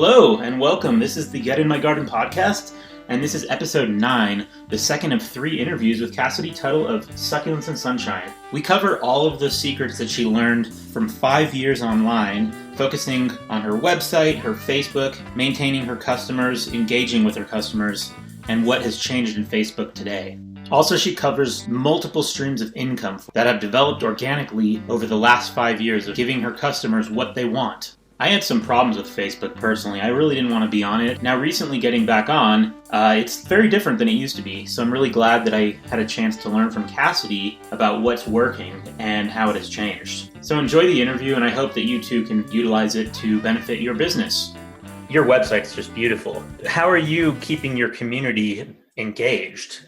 Hello and welcome. This is the Get in My Garden podcast, and this is episode 9, the second of 3 interviews with Cassidy, Tuttle of Succulents and Sunshine. We cover all of the secrets that she learned from 5 years online, focusing on her website, her Facebook, maintaining her customers, engaging with her customers, and what has changed in Facebook today. Also, she covers multiple streams of income that have developed organically over the last 5 years of giving her customers what they want. I had some problems with Facebook personally. I really didn't want to be on it. Now, recently getting back on, it's very different than it used to be. So I'm really glad that I had a chance to learn from Cassidy about what's working and how it has changed. So enjoy the interview, and I hope that you too can utilize it to benefit your business. Your website's just beautiful. How are you keeping your community engaged?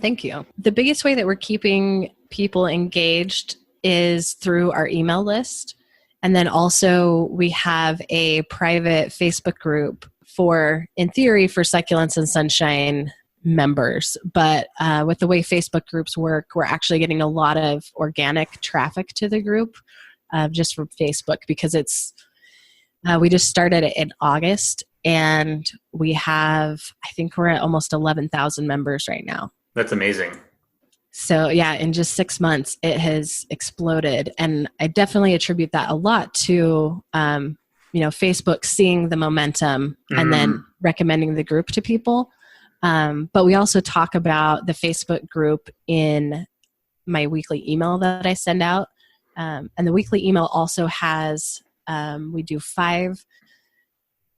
Thank you. The biggest way that we're keeping people engaged is through our email list. And then also we have a private Facebook group in theory, for Succulents and Sunshine members. But with the way Facebook groups work, we're actually getting a lot of organic traffic to the group just from Facebook because we just started it in August and we have, I think we're at almost 11,000 members right now. That's amazing. So yeah, in just 6 months, it has exploded. And I definitely attribute that a lot to, Facebook seeing the momentum and then recommending the group to people. But we also talk about the Facebook group in my weekly email that I send out. And the weekly email also has, we do 5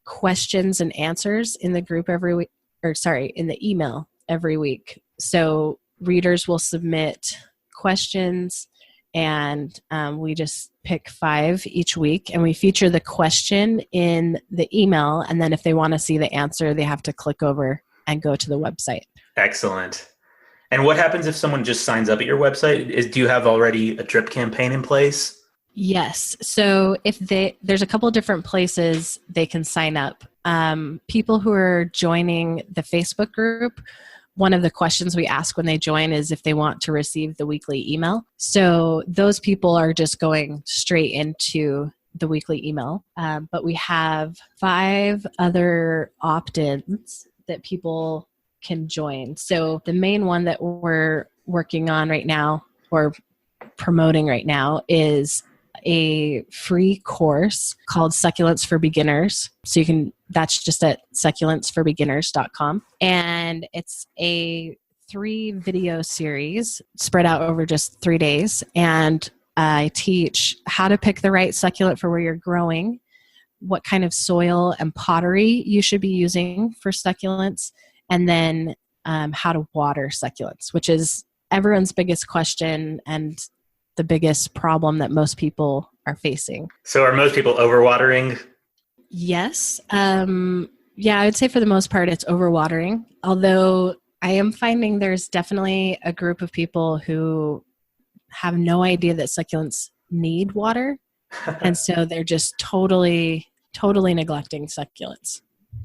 questions and answers in the group every week, in the email every week. So readers will submit questions and we just pick 5 each week and we feature the question in the email, and then if they want to see the answer, they have to click over and go to the website. Excellent. And what happens if someone just signs up at your website? Do you have already a drip campaign in place? Yes. So there's a couple of different places they can sign up. People who are joining the Facebook group, one of the questions we ask when they join is if they want to receive the weekly email. So those people are just going straight into the weekly email. But we have 5 other opt-ins that people can join. So the main one that we're working on right now or promoting right now is a free course called Succulents for Beginners. So that's just at succulentsforbeginners.com. And it's a 3 video series spread out over just 3 days. And I teach how to pick the right succulent for where you're growing, what kind of soil and pottery you should be using for succulents, and then how to water succulents, which is everyone's biggest question and the biggest problem that most people are facing. So are most people overwatering? Yes. Yeah, I would say for the most part it's overwatering. Although I am finding there's definitely a group of people who have no idea that succulents need water. And so they're just totally neglecting succulents.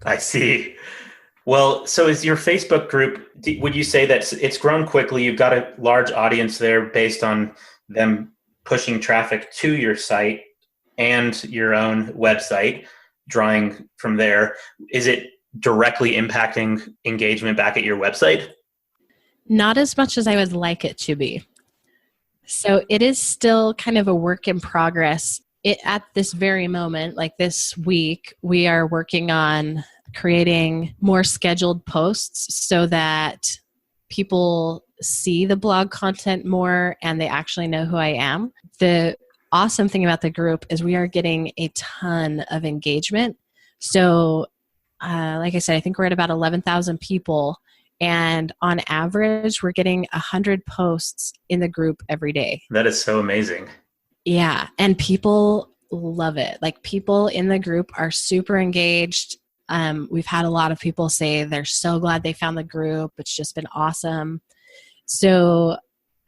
I see. Well, so is your Facebook group, would you say that it's grown quickly? You've got a large audience there based on them pushing traffic to your site and your own website, drawing from there. Is it directly impacting engagement back at your website? Not as much as I would like it to be. So it is still kind of a work in progress. At this very moment, like this week, we are working on creating more scheduled posts so that people see the blog content more and they actually know who I am. The awesome thing about the group is we are getting a ton of engagement. So like I said, I think we're at about 11,000 people, and on average we're getting 100 posts in the group every day. That is so amazing. Yeah, and people love it. Like, people in the group are super engaged. We've had a lot of people say they're so glad they found the group. It's just been awesome. So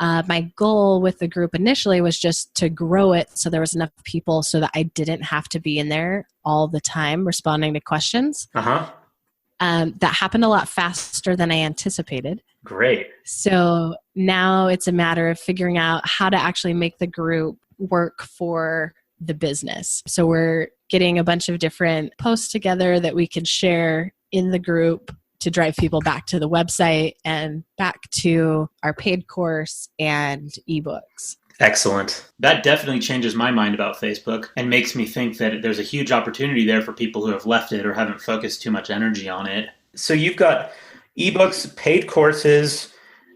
my goal with the group initially was just to grow it so there was enough people so that I didn't have to be in there all the time responding to questions. That happened a lot faster than I anticipated. Great. So now it's a matter of figuring out how to actually make the group work for the business. So we're getting a bunch of different posts together that we can share in the group to drive people back to the website and back to our paid course and ebooks. Excellent. That definitely changes my mind about Facebook and makes me think that there's a huge opportunity there for people who have left it or haven't focused too much energy on it. So you've got ebooks, paid courses,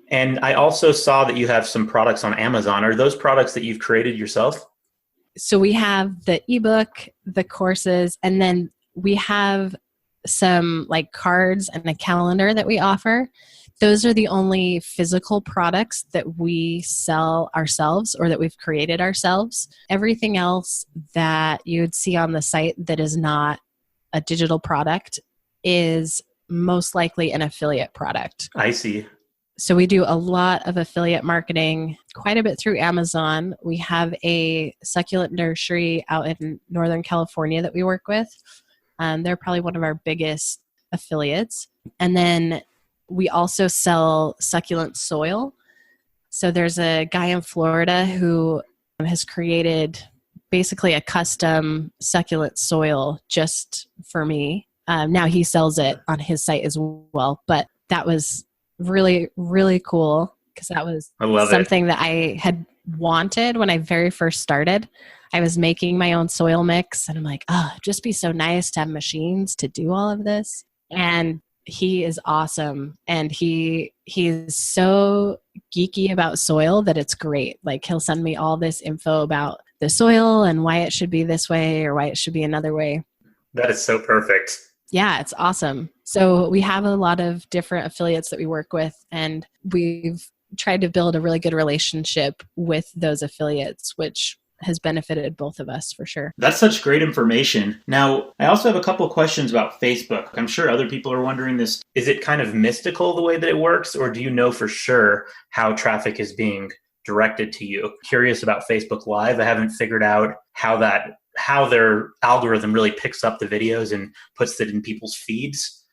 and I also saw that you have some products on Amazon. Are those products that you've created yourself? So we have the ebook, the courses, and then we have some like cards and a calendar that we offer. Those are the only physical products that we sell ourselves or that we've created ourselves. Everything else that you would see on the site that is not a digital product is most likely an affiliate product. I see. So we do a lot of affiliate marketing, quite a bit through Amazon. We have a succulent nursery out in Northern California that we work with. They're probably one of our biggest affiliates. And then we also sell succulent soil. So there's a guy in Florida who has created basically a custom succulent soil just for me. Now he sells it on his site as well, but that was really, really cool because that was something that I had wanted when I very first started. I was making my own soil mix and I'm like, oh, it'd just be so nice to have machines to do all of this. And he is awesome. And he's so geeky about soil that it's great. Like he'll send me all this info about the soil and why it should be this way or why it should be another way. That is so perfect. Yeah, it's awesome. So we have a lot of different affiliates that we work with, and we've tried to build a really good relationship with those affiliates, which has benefited both of us for sure. That's such great information. Now, I also have a couple of questions about Facebook. I'm sure other people are wondering this. Is it kind of mystical the way that it works, or do you know for sure how traffic is being directed to you? Curious about Facebook Live. I haven't figured out how their algorithm really picks up the videos and puts it in people's feeds.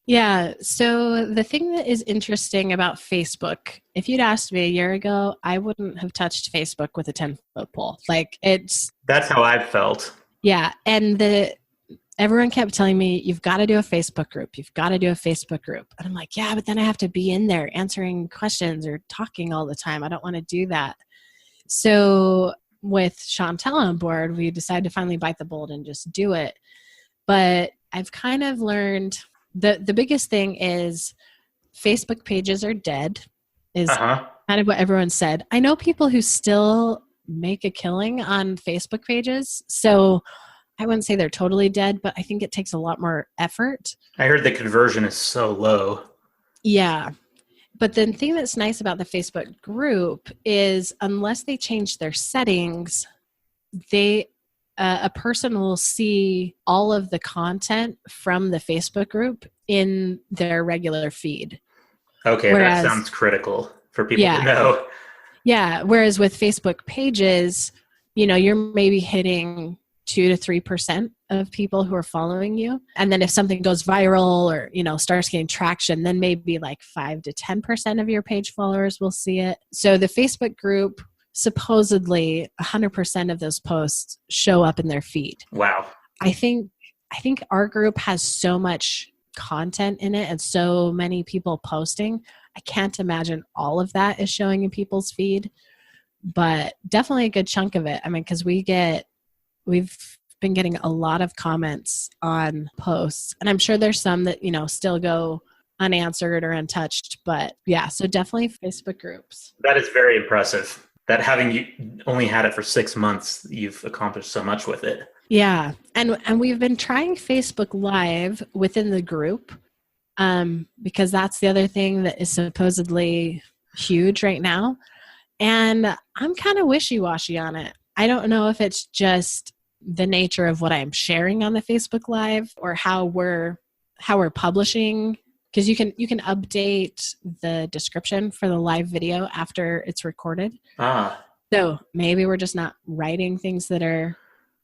Yeah. So the thing that is interesting about Facebook, if you'd asked me a year ago, I wouldn't have touched Facebook with a 10-foot pole. That's how I've felt. Yeah. And everyone kept telling me, you've got to do a Facebook group. You've got to do a Facebook group. And I'm like, yeah, but then I have to be in there answering questions or talking all the time. I don't want to do that. So with Chantel on board, we decided to finally bite the bullet and just do it. But I've kind of learned the biggest thing is Facebook pages are dead is kind of what everyone said. I know people who still make a killing on Facebook pages. So I wouldn't say they're totally dead, but I think it takes a lot more effort. I heard the conversion is so low. Yeah. But the thing that's nice about the Facebook group is unless they change their settings, a person will see all of the content from the Facebook group in their regular feed. Okay, that sounds critical for people to know. Yeah, whereas with Facebook pages, you're maybe hitting 2 to 3% of people who are following you. And then if something goes viral or, starts getting traction, then maybe like 5 to 10% of your page followers will see it. So the Facebook group, supposedly 100% of those posts show up in their feed. Wow. I think our group has so much content in it and so many people posting. I can't imagine all of that is showing in people's feed, but definitely a good chunk of it. I mean, because we've been getting a lot of comments on posts, and I'm sure there's some that, still go unanswered or untouched, but yeah, so definitely Facebook groups. That is very impressive. That having you only had it for 6 months, you've accomplished so much with it. Yeah. And we've been trying Facebook Live within the group because that's the other thing that is supposedly huge right now. And I'm kind of wishy-washy on it. I don't know if it's just the nature of what I'm sharing on the Facebook Live or how we're publishing, because you can update the description for the live video after it's recorded. So maybe we're just not writing things that are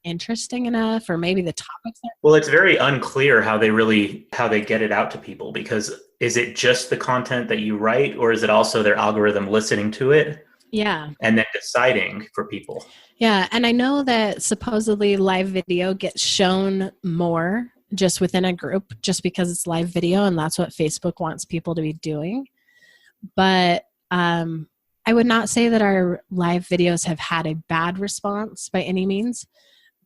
interesting enough, or maybe the topics are. Well, it's very unclear how they get it out to people, because is it just the content that you write, or is it also their algorithm listening to it? Yeah. and then deciding for people. Yeah. And I know that supposedly live video gets shown more just within a group just because it's live video and that's what Facebook wants people to be doing. But I would not say that our live videos have had a bad response by any means,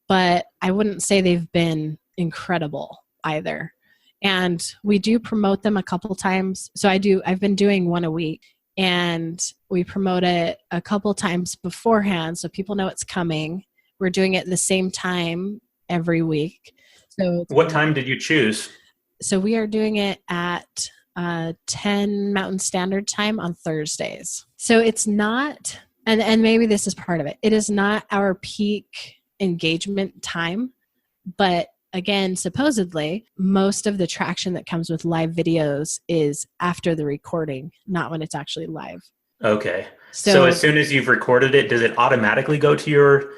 but I wouldn't say they've been incredible either. And we do promote them a couple times. So I've been doing one a week, and we promote it a couple times beforehand so people know it's coming. We're doing it at the same time every week. So what time did you choose? So we are doing it at 10 Mountain Standard Time on Thursdays. So it's not, and maybe this is part of it, it is not our peak engagement time, but again, supposedly, most of the traction that comes with live videos is after the recording, not when it's actually live. Okay. So as soon as you've recorded it, does it automatically go to your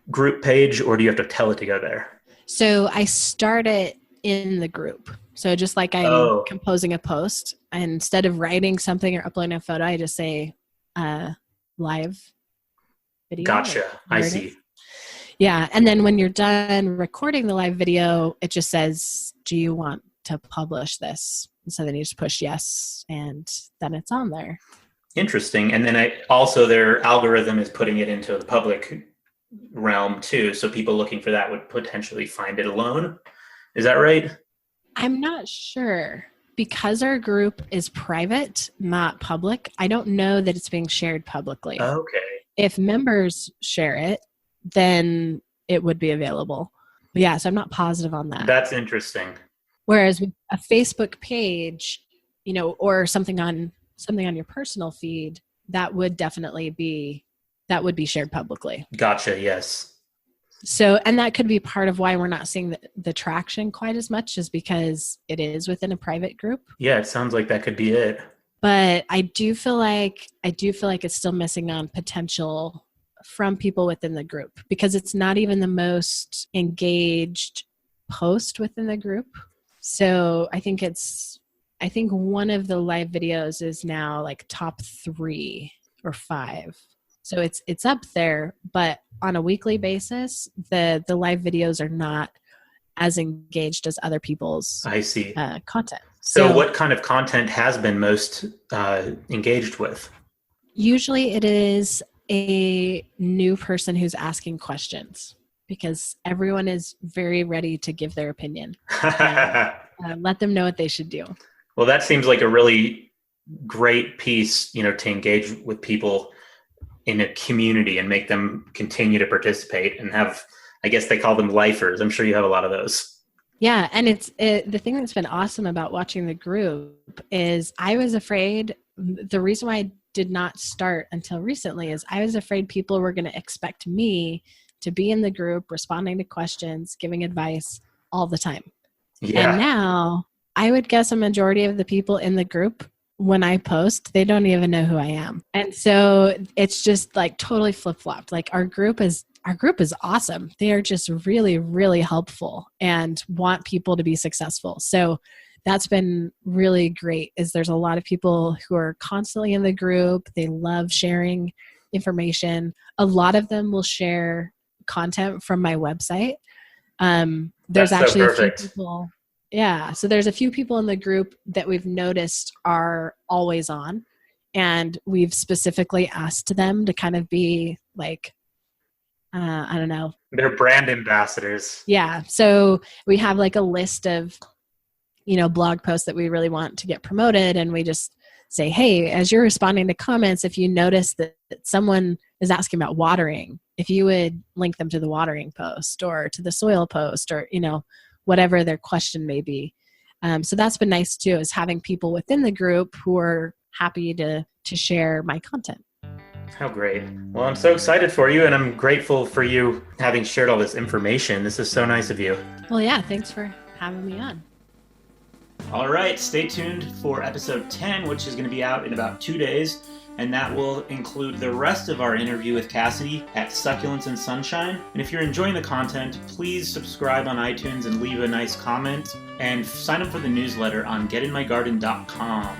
group page, or do you have to tell it to go there? So I start it in the group. So just like I'm composing a post, and instead of writing something or uploading a photo, I just say live video. Gotcha. I see. Yeah. And then when you're done recording the live video, it just says, do you want to publish this? And so then you just push yes, and then it's on there. Interesting. And then also their algorithm is putting it into the public realm too. So people looking for that would potentially find it alone. Is that right? I'm not sure. Because our group is private, not public, I don't know that it's being shared publicly. Okay. If members share it, then it would be available. But yeah, so I'm not positive on that. That's interesting. Whereas with a Facebook page, or something on your personal feed, that would definitely be shared publicly. Gotcha. Yes. So, and that could be part of why we're not seeing the traction quite as much, is because it is within a private group. Yeah, it sounds like that could be it. But I do feel like it's still missing on potential from people within the group, because it's not even the most engaged post within the group. So I think one of the live videos is now like top 3 or 5. So it's up there, but on a weekly basis, the live videos are not as engaged as other people's content. So what kind of content has been most engaged with? Usually it is a new person who's asking questions, because everyone is very ready to give their opinion. Let them know what they should do. Well, that seems like a really great piece, to engage with people in a community and make them continue to participate and have, I guess they call them lifers. I'm sure you have a lot of those. Yeah. And the thing that's been awesome about watching the group is I was afraid, the reason why I did not start until recently is I was afraid people were going to expect me to be in the group, responding to questions, giving advice all the time. Yeah. And now I would guess a majority of the people in the group, when I post, they don't even know who I am. And so it's just like totally flip-flopped. Like our group is awesome. They are just really, really helpful and want people to be successful. So that's been really great, is there's a lot of people who are constantly in the group. They love sharing information. A lot of them will share content from my website. There's actually a few people. Yeah. So there's a few people in the group that we've noticed are always on, and we've specifically asked them to kind of be like, I don't know. They're brand ambassadors. Yeah. So we have like a list of, blog posts that we really want to get promoted. And we just say, hey, as you're responding to comments, if you notice that someone is asking about watering, if you would link them to the watering post or to the soil post, or, whatever their question may be. So that's been nice too, is having people within the group who are happy to share my content. How great. Well, I'm so excited for you, and I'm grateful for you having shared all this information. This is so nice of you. Well, yeah, thanks for having me on. All right, stay tuned for episode 10, which is going to be out in about 2 days, and that will include the rest of our interview with Cassidy at Succulents and Sunshine. And if you're enjoying the content, please subscribe on iTunes and leave a nice comment, and sign up for the newsletter on getinmygarden.com.